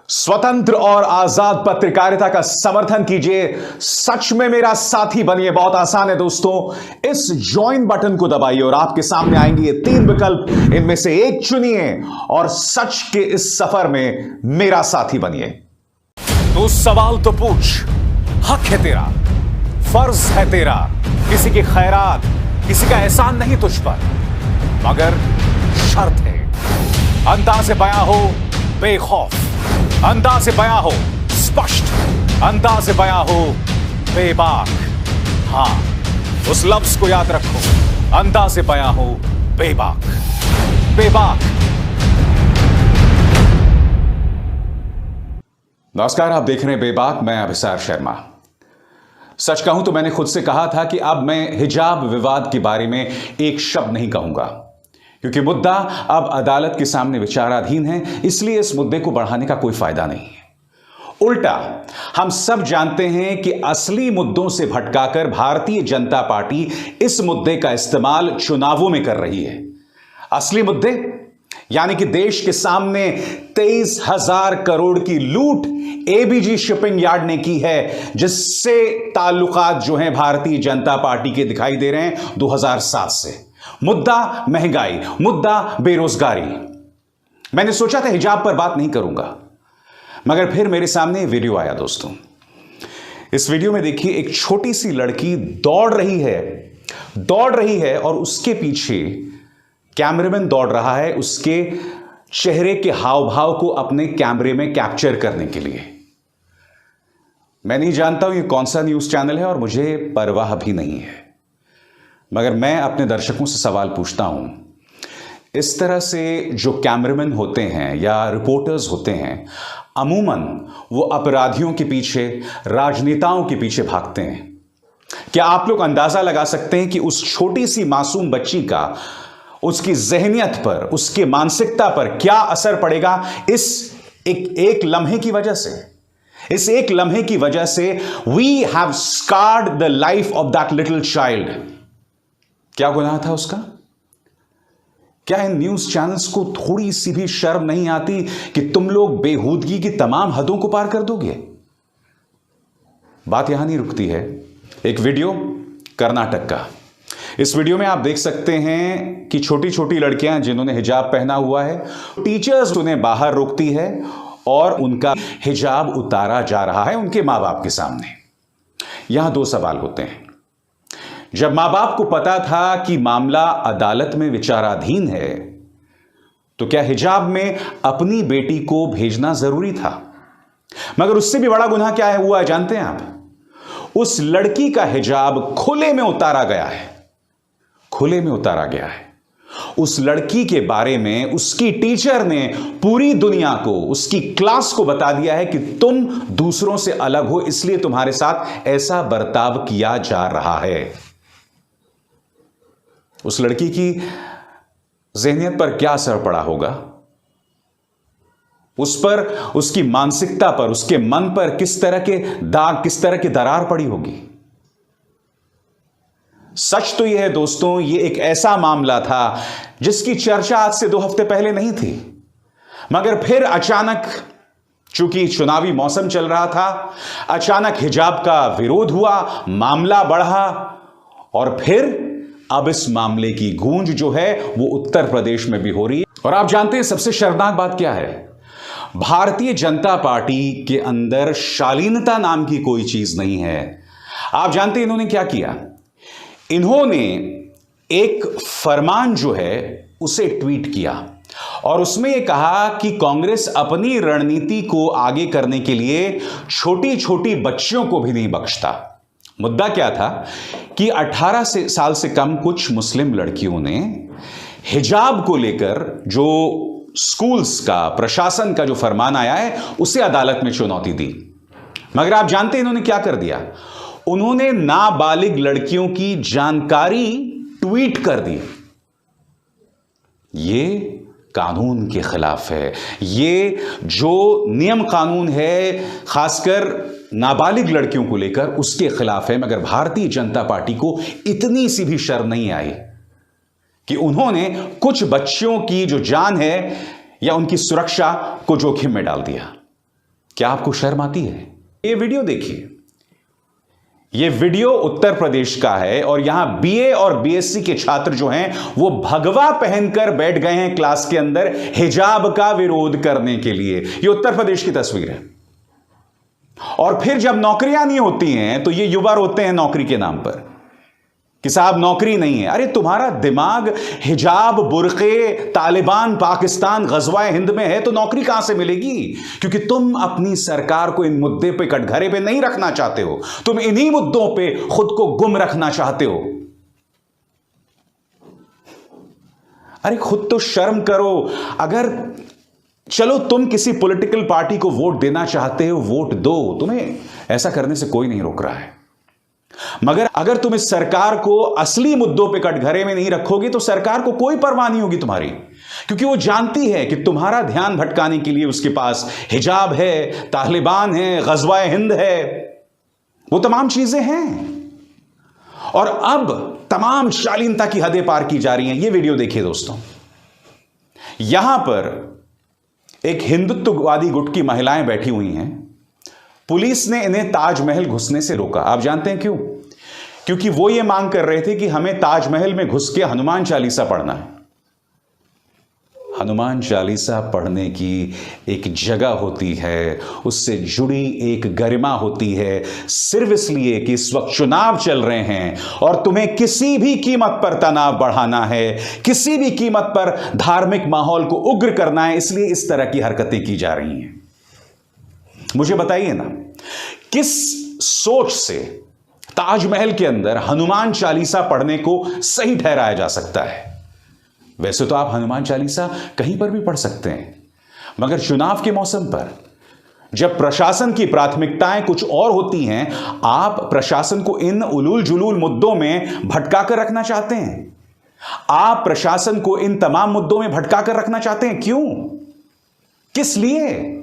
स्वतंत्र और आजाद पत्रकारिता का समर्थन कीजिए, सच में मेरा साथी बनिए। बहुत आसान है दोस्तों, इस ज्वाइन बटन को दबाइए और आपके सामने आएंगे ये 3 विकल्प। इनमें से एक चुनिए और सच के इस सफर में मेरा साथी बनिए। तू सवाल तो पूछ, हक है तेरा, फर्ज है तेरा, किसी की खैरात, किसी का एहसान नहीं तुझ पर, मगर शर्त है अंदाज़े बयां हो बेखौफ, अंदाज़े बयां हो स्पष्ट, अंदाज़े बयां हो बेबाक। हां, उस लफ्ज को याद रखो, अंदाज़े बयां हो बेबाक। बेबाक। नमस्कार, आप देख रहे हैं बेबाक। मैं अभिसार शर्मा। सच कहूं तो मैंने खुद से कहा था कि अब मैं हिजाब विवाद के बारे में एक शब्द नहीं कहूंगा, क्योंकि मुद्दा अब अदालत के सामने विचाराधीन है। इसलिए इस मुद्दे को बढ़ाने का कोई फायदा नहीं है। उल्टा हम सब जानते हैं कि असली मुद्दों से भटकाकर भारतीय जनता पार्टी इस मुद्दे का इस्तेमाल चुनावों में कर रही है। असली मुद्दे यानी कि देश के सामने 23,000 करोड़ की लूट एबीजी शिपिंग यार्ड ने की है, जिससे ताल्लुकात जो हैं भारतीय जनता पार्टी के दिखाई दे रहे हैं 2007 से। मुद्दा महंगाई, मुद्दा बेरोजगारी। मैंने सोचा था हिजाब पर बात नहीं करूंगा, मगर फिर मेरे सामने वीडियो आया दोस्तों। इस वीडियो में देखिए, एक छोटी सी लड़की दौड़ रही है और उसके पीछे कैमरामैन दौड़ रहा है उसके चेहरे के हाव भाव को अपने कैमरे में कैप्चर करने के लिए। मैं नहीं जानता हूं ये कौन सा न्यूज चैनल है और मुझे परवाह भी नहीं है, मगर मैं अपने दर्शकों से सवाल पूछता हूं, इस तरह से जो कैमरामैन होते हैं या रिपोर्टर्स होते हैं, अमूमन वो अपराधियों के पीछे, राजनेताओं के पीछे भागते हैं। क्या आप लोग अंदाजा लगा सकते हैं कि उस छोटी सी मासूम बच्ची का उसकी ज़हनियत पर, उसकी मानसिकता पर क्या असर पड़ेगा इस एक लम्हे की वजह से? इस एक लम्हे की वजह से we have scarred the life of that little child. क्या गुनाह था उसका? क्या इन न्यूज चैनल्स को थोड़ी सी भी शर्म नहीं आती कि तुम लोग बेहूदगी की तमाम हदों को पार कर दोगे? बात यहां नहीं रुकती है। एक वीडियो कर्नाटक का। इस वीडियो में आप देख सकते हैं कि छोटी छोटी लड़कियां जिन्होंने हिजाब पहना हुआ है, टीचर्स उन्हें बाहर रोकती है और उनका हिजाब उतारा जा रहा है उनके मां बाप के सामने। यहां 2 सवाल होते हैं। जब मां बाप को पता था कि मामला अदालत में विचाराधीन है, तो क्या हिजाब में अपनी बेटी को भेजना जरूरी था? मगर उससे भी बड़ा गुनाह क्या है हुआ है जानते हैं आप? उस लड़की का हिजाब खुले में उतारा गया है। खुले में उतारा गया है। उस लड़की के बारे में उसकी टीचर ने पूरी दुनिया को, उसकी क्लास को बता दिया है कि तुम दूसरों से अलग हो, इसलिए तुम्हारे साथ ऐसा बर्ताव किया जा रहा है। उस लड़की की ज़हनियत पर क्या असर पड़ा होगा? उस पर, उसकी मानसिकता पर, उसके मन पर किस तरह के दाग, किस तरह की दरार पड़ी होगी? सच तो यह है दोस्तों, यह एक ऐसा मामला था जिसकी चर्चा आज से 2 हफ्ते पहले नहीं थी, मगर फिर अचानक, चूंकि चुनावी मौसम चल रहा था, अचानक हिजाब का विरोध हुआ, मामला बढ़ा और फिर अब इस मामले की गूंज जो है वो उत्तर प्रदेश में भी हो रही है। और आप जानते हैं सबसे शर्मनाक बात क्या है? भारतीय जनता पार्टी के अंदर शालीनता नाम की कोई चीज नहीं है। आप जानते हैं इन्होंने क्या किया? इन्होंने एक फरमान जो है उसे ट्वीट किया और उसमें यह कहा कि कांग्रेस अपनी रणनीति को आगे करने के लिए छोटी छोटी बच्चियों को भी नहीं बख्शता। मुद्दा क्या था कि 18 साल से कम कुछ मुस्लिम लड़कियों ने हिजाब को लेकर जो स्कूल्स का, प्रशासन का जो फरमान आया है उसे अदालत में चुनौती दी। मगर आप जानते हैं इन्होंने क्या कर दिया? उन्होंने नाबालिग लड़कियों की जानकारी ट्वीट कर दी। यह कानून के खिलाफ है। ये जो नियम कानून है खासकर नाबालिग लड़कियों को लेकर, उसके खिलाफ है। मगर भारतीय जनता पार्टी को इतनी सी भी शर्म नहीं आई कि उन्होंने कुछ बच्चियों की जो जान है या उनकी सुरक्षा को जोखिम में डाल दिया। क्या आपको शर्म आती है? ये वीडियो देखिए। ये वीडियो उत्तर प्रदेश का है और यहां बीए और बीएससी के छात्र जो हैं वो भगवा पहनकर बैठ गए हैं क्लास के अंदर हिजाब का विरोध करने के लिए। ये उत्तर प्रदेश की तस्वीर है। और फिर जब नौकरियां नहीं होती हैं तो ये युवा रोते हैं नौकरी के नाम पर कि साहब नौकरी नहीं है। अरे तुम्हारा दिमाग हिजाब, बुर्के, तालिबान, पाकिस्तान, गजवाए हिंद में है तो नौकरी कहां से मिलेगी? क्योंकि तुम अपनी सरकार को इन मुद्दे पे कटघरे पे नहीं रखना चाहते हो, तुम इन्हीं मुद्दों पे खुद को गुम रखना चाहते हो। अरे खुद तो शर्म करो। अगर चलो तुम किसी पॉलिटिकल पार्टी को वोट देना चाहते हो, वोट दो, तुम्हें ऐसा करने से कोई नहीं रोक रहा है। मगर अगर तुम इस सरकार को असली मुद्दों पे कटघरे में नहीं रखोगे तो सरकार को कोई परवाह नहीं होगी तुम्हारी, क्योंकि वो जानती है कि तुम्हारा ध्यान भटकाने के लिए उसके पास हिजाब है, तालिबान है, गजवाए हिंद है, वो तमाम चीजें हैं। और अब तमाम शालीनता की हदें पार की जा रही हैं। ये वीडियो देखिए दोस्तों। यहां पर एक हिंदुत्ववादी गुट की महिलाएं बैठी हुई हैं। पुलिस ने इन्हें ताजमहल घुसने से रोका। आप जानते हैं क्यों? क्योंकि वो ये मांग कर रहे थे कि हमें ताजमहल में घुस के हनुमान चालीसा पढ़ना है। हनुमान चालीसा पढ़ने की एक जगह होती है, उससे जुड़ी एक गरिमा होती है। सिर्फ इसलिए कि इस वक्त चुनाव चल रहे हैं और तुम्हें किसी भी कीमत पर तनाव बढ़ाना है, किसी भी कीमत पर धार्मिक माहौल को उग्र करना है, इसलिए इस तरह की हरकतें की जा रही हैं। मुझे बताइए ना, किस सोच से ताजमहल के अंदर हनुमान चालीसा पढ़ने को सही ठहराया जा सकता है? वैसे तो आप हनुमान चालीसा कहीं पर भी पढ़ सकते हैं, मगर चुनाव के मौसम पर जब प्रशासन की प्राथमिकताएं कुछ और होती हैं, आप प्रशासन को इन उलूल जुलूल मुद्दों में भटका कर रखना चाहते हैं। आप प्रशासन को इन तमाम मुद्दों में भटका कर रखना चाहते हैं। क्यों? किस लिए?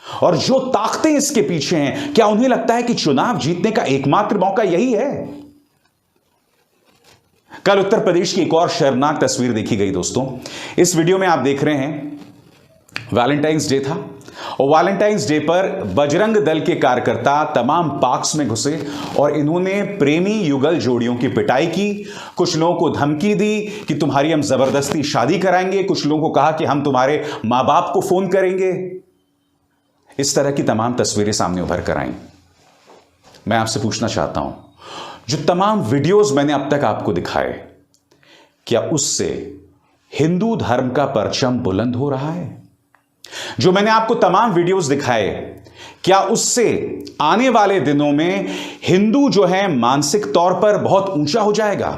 और जो ताकतें इसके पीछे हैं, क्या उन्हें लगता है कि चुनाव जीतने का एकमात्र मौका यही है? कल उत्तर प्रदेश की एक और शर्मनाक तस्वीर देखी गई दोस्तों। इस वीडियो में आप देख रहे हैं वैलेंटाइंस डे था और वैलेंटाइंस डे पर बजरंग दल के कार्यकर्ता तमाम पार्क्स में घुसे और इन्होंने प्रेमी युगल जोड़ियों की पिटाई की। कुछ लोगों को धमकी दी कि तुम्हारी हम जबरदस्ती शादी कराएंगे, कुछ लोगों को कहा कि हम तुम्हारे मां बाप को फोन करेंगे। इस तरह की तमाम तस्वीरें सामने उभर कर आई। मैं आपसे पूछना चाहता हूं, जो तमाम वीडियोस मैंने अब तक आपको दिखाए, क्या उससे हिंदू धर्म का परचम बुलंद हो रहा है? जो मैंने आपको तमाम वीडियोस दिखाए, क्या उससे आने वाले दिनों में हिंदू जो है मानसिक तौर पर बहुत ऊंचा हो जाएगा?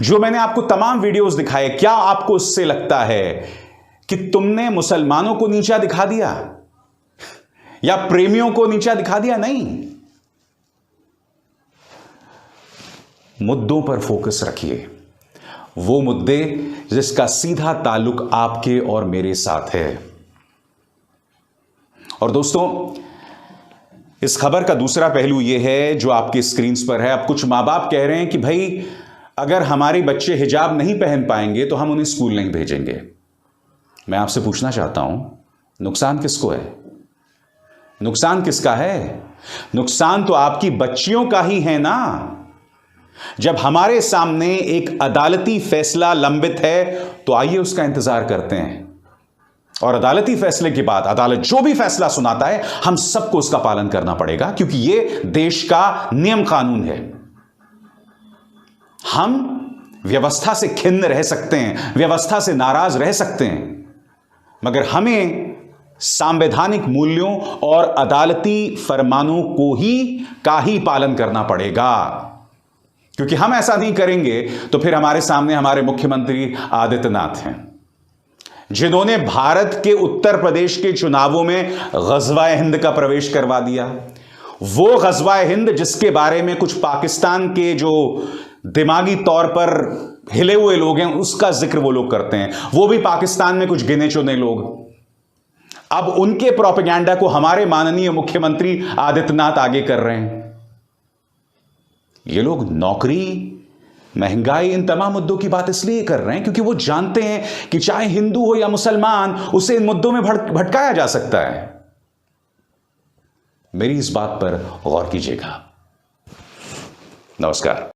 जो मैंने आपको तमाम वीडियोस दिखाए, क्या आपको उससे लगता है कि तुमने मुसलमानों को नीचा दिखा दिया या प्रेमियों को नीचा दिखा दिया? नहीं। मुद्दों पर फोकस रखिए, वो मुद्दे जिसका सीधा ताल्लुक आपके और मेरे साथ है। और दोस्तों, इस खबर का दूसरा पहलू यह है जो आपके स्क्रीन्स पर है। अब कुछ मां बाप कह रहे हैं कि भाई अगर हमारे बच्चे हिजाब नहीं पहन पाएंगे तो हम उन्हें स्कूल नहीं भेजेंगे। मैं आपसे पूछना चाहता हूं, नुकसान किसको है? नुकसान किसका है? नुकसान तो आपकी बच्चियों का ही है ना। जब हमारे सामने एक अदालती फैसला लंबित है तो आइए उसका इंतजार करते हैं, और अदालती फैसले के बाद अदालत जो भी फैसला सुनाता है हम सबको उसका पालन करना पड़ेगा, क्योंकि यह देश का नियम कानून है। हम व्यवस्था से खिन्न रह सकते हैं, व्यवस्था से नाराज रह सकते हैं, मगर हमें संवैधानिक मूल्यों और अदालती फरमानों को ही पालन करना पड़ेगा। क्योंकि हम ऐसा नहीं करेंगे तो फिर हमारे सामने हमारे मुख्यमंत्री आदित्यनाथ हैं, जिन्होंने भारत के उत्तर प्रदेश के चुनावों में गजवाए हिंद का प्रवेश करवा दिया। वो गजवाए हिंद जिसके बारे में कुछ पाकिस्तान के जो दिमागी तौर पर हिले हुए लोग हैं उसका जिक्र वो लोग करते हैं, वो भी पाकिस्तान में कुछ गिने चुने लोग। अब उनके प्रोपेगेंडा को हमारे माननीय मुख्यमंत्री आदित्यनाथ आगे कर रहे हैं। ये लोग नौकरी, महंगाई, इन तमाम मुद्दों की बात इसलिए कर रहे हैं क्योंकि वो जानते हैं कि चाहे हिंदू हो या मुसलमान, उसे इन मुद्दों में भटकाया जा सकता है। मेरी इस बात पर गौर कीजिएगा। नमस्कार।